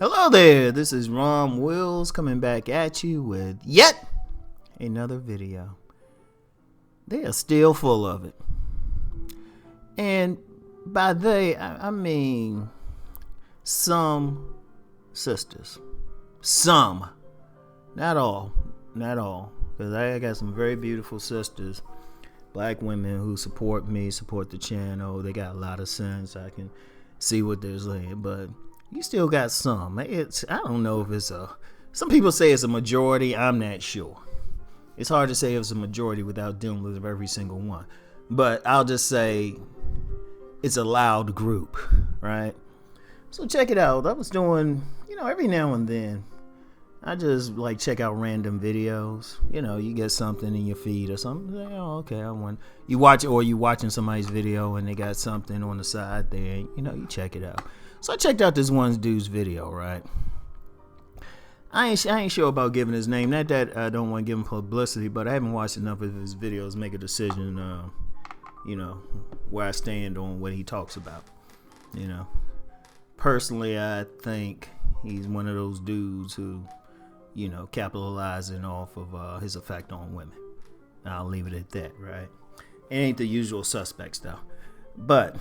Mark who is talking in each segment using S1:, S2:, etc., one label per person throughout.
S1: Hello there, this is Ron Wills coming back at you with yet another video. They are still full of it. And by they, I mean some sisters. Some. Not all. Not all. Because I got some very beautiful sisters, black women who support me, support the channel. They got a lot of sense. I can see what they're saying, but you still got some. I don't know if it's some people say it's a majority. I'm not sure. It's hard to say if it's a majority without dealing with every single one. But I'll just say it's a loud group, right? So check it out. I was doing, every now and then, I just like check out random videos. You get something in your feed or something. Oh, okay, I want you watch, or you watching somebody's video and they got something on the side there. You check it out. So I checked out this one dude's video, right? I ain't sure about giving his name. Not that I don't want to give him publicity, but I haven't watched enough of his videos to make a decision. Where I stand on what he talks about. Personally, I think he's one of those dudes who, capitalizing off of his effect on women. I'll leave it at that, right? It ain't the usual suspects though. But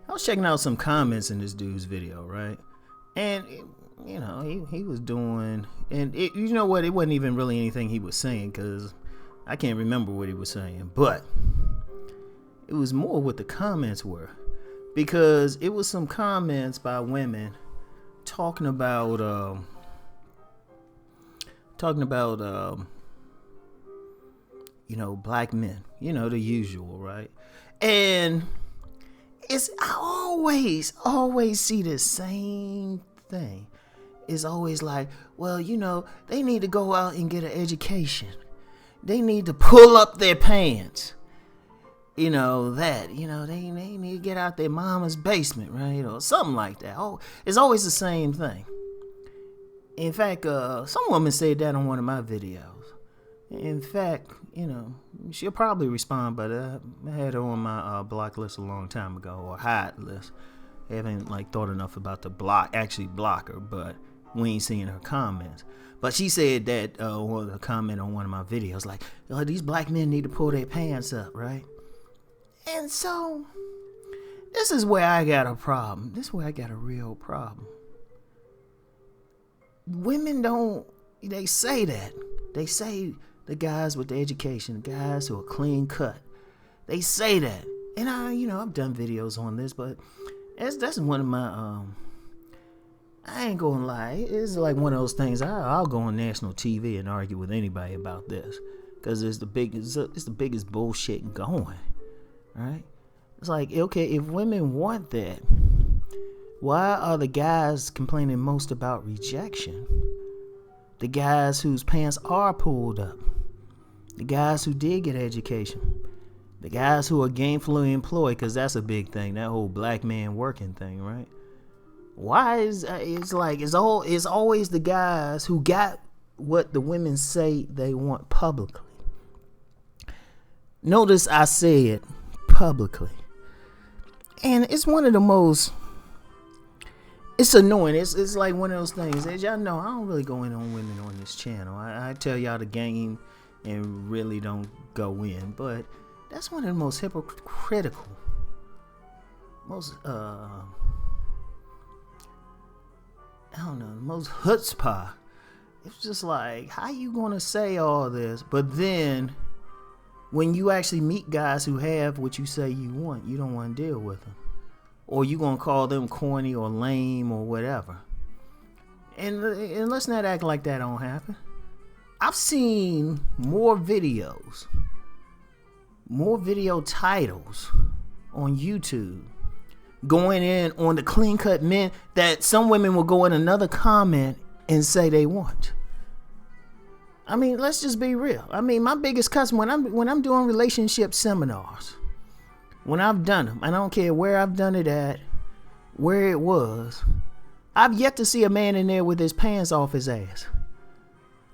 S1: I was checking out some comments in this dude's video, right? And he was doing, and it wasn't even really anything he was saying, because I can't remember what he was saying, but it was more what the comments were, because it was some comments by women talking about black men, the usual, right? And I always see the same thing. It's always like, well, they need to go out and get an education. They need to pull up their pants. They need to get out their mama's basement, right? Or something like that. Oh, it's always the same thing. In fact, some woman said that on one of my videos. In fact, she'll probably respond, but I had her on my block list a long time ago, or hide list. I haven't thought enough about the block her, but we ain't seeing her comments. But she said that a comment on one of my videos, like, oh, these black men need to pull their pants up, right? And so this is where I got a problem. This is where I got a real problem. Women they say that. They say the guys with the education, the guys who are clean cut, they say that. And I've done videos on this, but that's one of my, I ain't gonna lie, it's like one of those things, I'll go on national TV and argue with anybody about this, because it's the biggest bullshit going, right? It's like, okay, if women want that, why are the guys complaining most about rejection? The guys whose pants are pulled up, the guys who did get education, the guys who are gainfully employed, because that's a big thing, that whole black man working thing, right? Why is it's always the guys who got what the women say they want publicly. Notice I said publicly, and it's one of the most. It's annoying. It's like one of those things. As y'all know, I don't really go in on women on this channel. I tell y'all the game and really don't go in. But that's one of the most hypocritical, most most chutzpah. It's just like, how you gonna say all this, but then when you actually meet guys who have what you say you want, you don't want to deal with them. Or you gonna call them corny or lame or whatever. And let's not act like that don't happen. I've seen more video titles on YouTube going in on the clean cut men that some women will go in another comment and say they want. I mean, let's just be real. I mean, my biggest customer when I'm doing relationship seminars, when I've done them, I don't care where I've done it at, where it was, I've yet to see a man in there with his pants off his ass.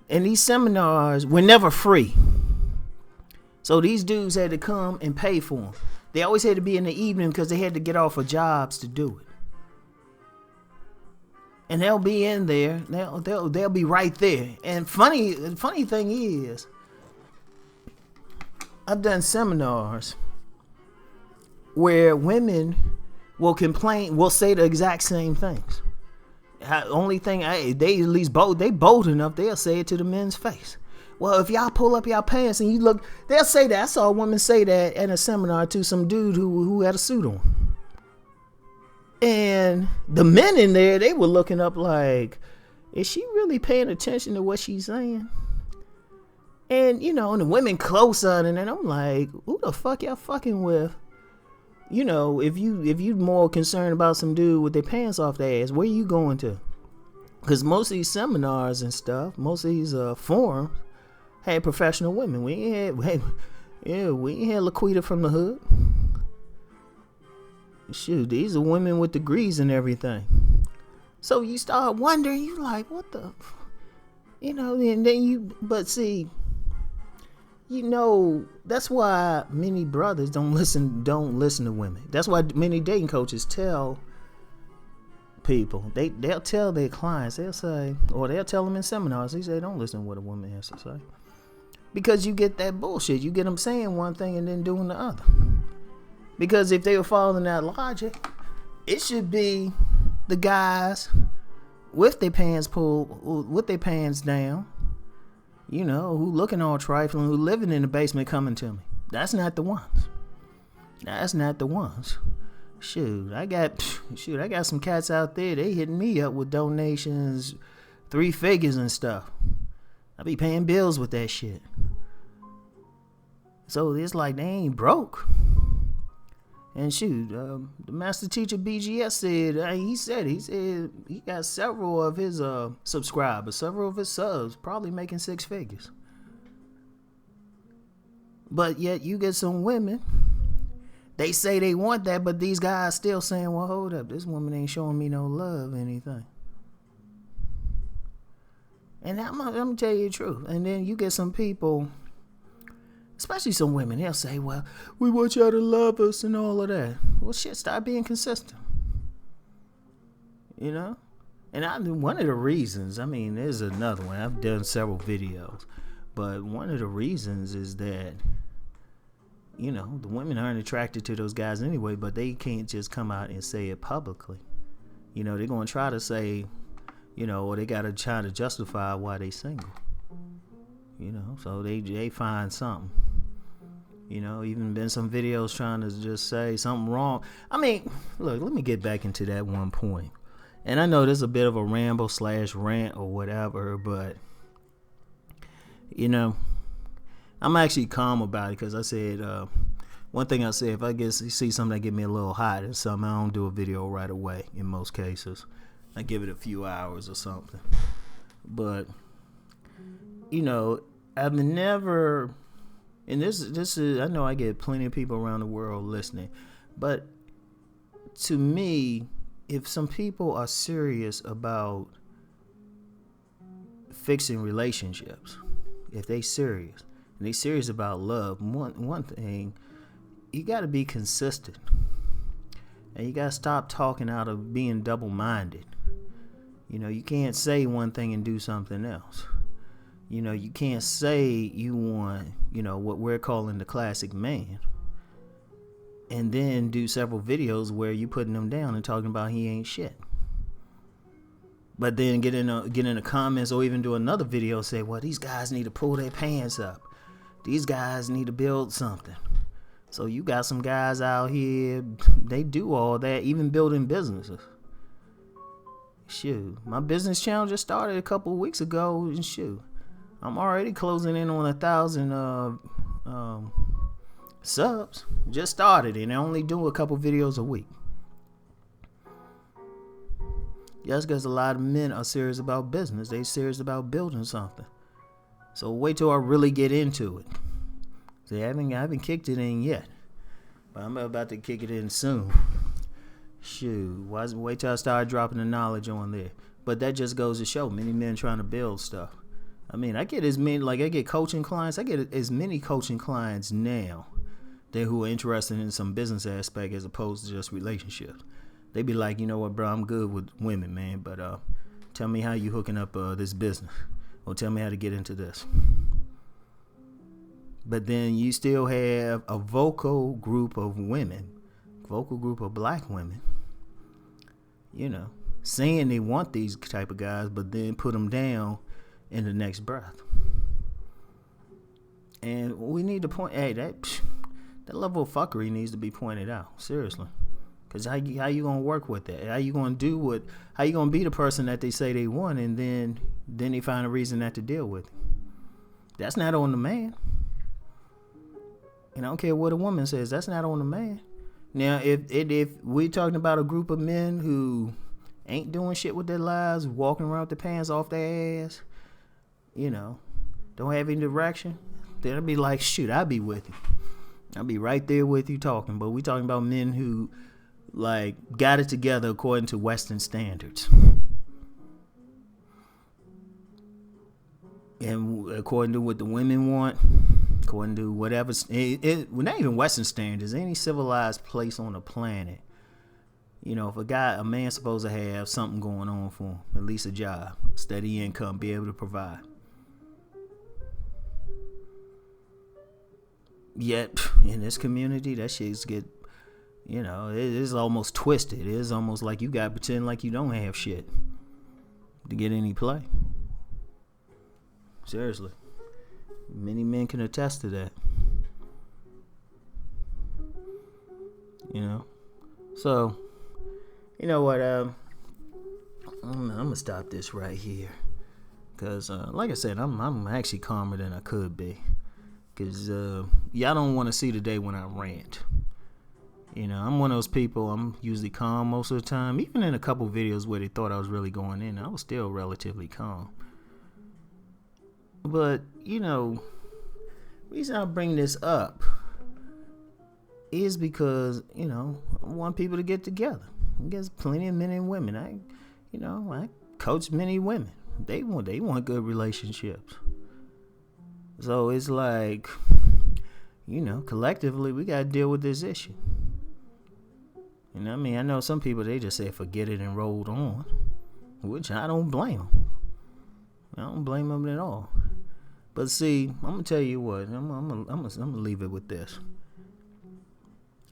S1: And these seminars were never free. So these dudes had to come and pay for them. They always had to be in the evening because they had to get off of jobs to do it. and they'll be in there. They'll be right there. And funny thing is, I've done seminars where women will say the exact same things. Only thing, they at least bold enough, they'll say it to the men's face. Well, if y'all pull up y'all pants and you look, they'll say that. I saw a woman say that at a seminar to some dude who had a suit on. And the men in there, they were looking up like, is she really paying attention to what she's saying? And, you know, and the women closer, and then I'm like, who the fuck y'all fucking with? You know, if you more concerned about some dude with their pants off their ass, where you going to? Because most of these seminars and stuff, most of these forums had professional women. We ain't had Laquita from the hood. Shoot, these are women with degrees and everything. So you start wondering, you like, what the, you know, and then but see, you know, that's why many brothers don't listen to women. That's why many dating coaches tell people, they'll tell their clients, they'll say, or they'll tell them in seminars, they say, don't listen to what a woman has to say. Because you get that bullshit. You get them saying one thing and then doing the other. Because if they were following that logic, it should be the guys with their pants pulled, with their pants down, you know, who looking all trifling, who living in the basement coming to me. That's not the ones. That's not the ones. Shoot, I got some cats out there, they hitting me up with donations, 3 figures and stuff. I be paying bills with that shit. So it's like they ain't broke. And shoot, the master teacher BGS said, he said he got several of his subscribers, several of his subs, probably making 6 figures. But yet you get some women, they say they want that, but these guys still saying, well, hold up, this woman ain't showing me no love or anything. And I'm gonna tell you the truth. And then you get some people, especially some women, they'll say, well, we want y'all to love us and all of that. Well, shit, start being consistent. You know? And one of the reasons, I mean, there's another one. I've done several videos. But one of the reasons is that, you know, the women aren't attracted to those guys anyway, but they can't just come out and say it publicly. You know, they're going to try to say, you know, or they got to try to justify why they single. You know, so they find something. You know, even been some videos trying to just say something wrong. I mean, look, let me get back into that one point. And I know this is a bit of a ramble / rant or whatever, but, you know, I'm actually calm about it because I said, one thing I said, if I see something that get me a little hot or something, I don't do a video right away in most cases. I give it a few hours or something. But, you know, I've never, and this is, I know I get plenty of people around the world listening, but to me, if some people are serious about fixing relationships, if they serious, and they serious about love, one thing, you got to be consistent, and you got to stop talking out of being double-minded. You know, you can't say one thing and do something else. You know, you can't say you want, you know, what we're calling the classic man, and then do several videos where you putting them down and talking about he ain't shit. But then get in the comments or even do another video and say, well, these guys need to pull their pants up. These guys need to build something. So you got some guys out here, they do all that, even building businesses. Shoot, my business channel just started a couple of weeks ago, and shoot, I'm already closing in on 1,000 subs. Just started, and I only do a couple videos a week. Yes, because a lot of men are serious about business. They serious about building something. So wait till I really get into it. See, I haven't kicked it in yet, but I'm about to kick it in soon. Shoot, wait till I start dropping the knowledge on there. But that just goes to show many men trying to build stuff. I mean, I get coaching clients. I get as many coaching clients now who are interested in some business aspect as opposed to just relationships. They be like, you know what, bro, I'm good with women, man, but Tell me how you hooking up this business, or tell me how to get into this. But then you still have a vocal group of women, vocal group of black women, saying they want these type of guys, but then put them down in the next breath. And we need to point, that level of fuckery needs to be pointed out, seriously. Because how you gonna work with that? How you gonna be the person that they say they want, and then they find a reason not to deal with it? That's not on the man. And I don't care what a woman says, that's not on the man. Now, if we're talking about a group of men who ain't doing shit with their lives, walking around with their pants off their ass, don't have any direction, then I'd be like, shoot, I'd be with you. I'd be right there with you talking. But we talking about men who got it together according to Western standards. And according to what the women want, according to whatever, not even Western standards, any civilized place on the planet, if a man's supposed to have something going on for him, at least a job, steady income, be able to provide. Yet, in this community, that shit's get, it is almost twisted. It is almost like you got to pretend like you don't have shit to get any play. Seriously. Many men can attest to that. So, you know what? I'm gonna stop this right here, cause like I said, I'm actually calmer than I could be, cause y'all don't want to see the day when I rant. I'm one of those people. I'm usually calm most of the time. Even in a couple videos where they thought I was really going in, I was still relatively calm. But, the reason I bring this up is because, I want people to get together. There's plenty of men and women. I coach many women. They want good relationships. So it's like, collectively we got to deal with this issue. I know some people, they just say forget it and rolled on, which I don't blame them. I don't blame them at all. But see, I'm gonna tell you what. I'm gonna leave it with this.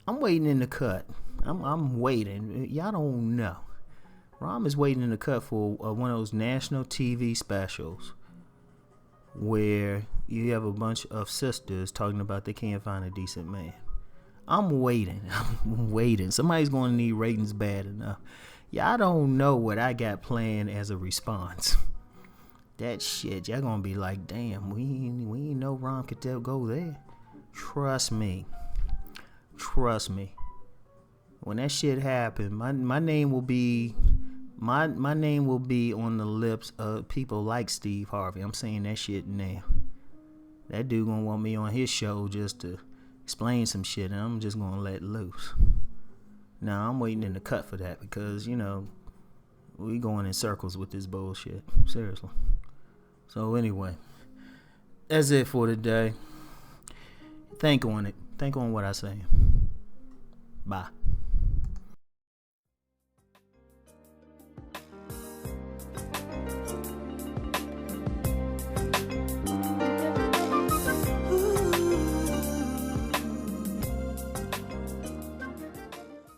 S1: I'm waiting in the cut. I'm waiting. Y'all don't know. Rom is waiting in the cut for one of those national TV specials where you have a bunch of sisters talking about they can't find a decent man. I'm waiting. I'm waiting. Somebody's going to need ratings bad enough. Y'all don't know what I got planned as a response. That shit, y'all going to be like, damn, we ain't know Ron could go there. Trust me. When that shit happened, my name will be my name will be on the lips of people like Steve Harvey. I'm saying that shit now. That dude gonna want me on his show just to explain some shit, and I'm just gonna let loose. Now I'm waiting in the cut for that because we going in circles with this bullshit. Seriously. So anyway, that's it for today. Think on it. Think on what I say. Bye.